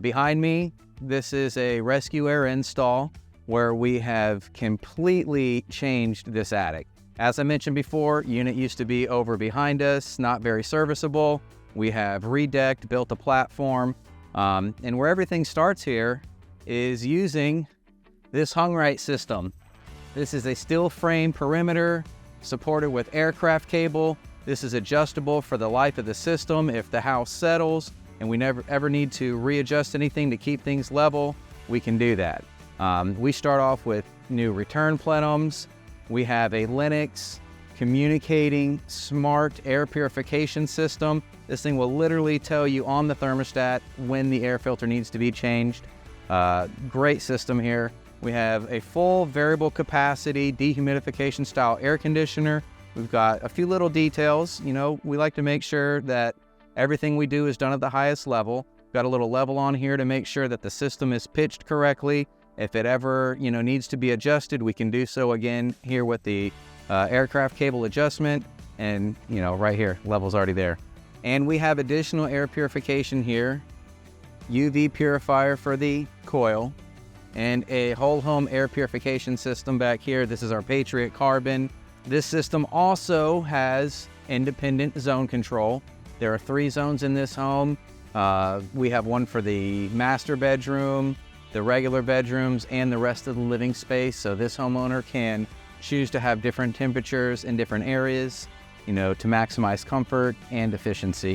Behind me, this is a rescue air install where we have completely changed this attic. As I mentioned before, unit used to be over behind us, not very serviceable. We have redecked, built a platform, and where everything starts here is using this hung right system. This is a steel frame perimeter supported with aircraft cable. This is adjustable for the life of the system. If the house settles and we never ever need to readjust anything to keep things level, we can do that. We start off with new return plenums. We have a Linux communicating smart air purification system. This thing will literally tell you on the thermostat when the air filter needs to be changed. Great system here. We have a full variable capacity dehumidification style air conditioner. We've got a few little details. You know, we like to make sure that everything we do is done at the highest level. Got a little level on here to make sure that the system is pitched correctly. If it ever, needs to be adjusted, we can do so again here with the aircraft cable adjustment. And, right here, level's already there. And we have additional air purification here, UV purifier for the coil, and a whole home air purification system back here. This is our Patriot Carbon. This system also has independent zone control. There are 3 zones in this home. We have one for the master bedroom, the regular bedrooms, and the rest of the living space. So this homeowner can choose to have different temperatures in different areas, to maximize comfort and efficiency.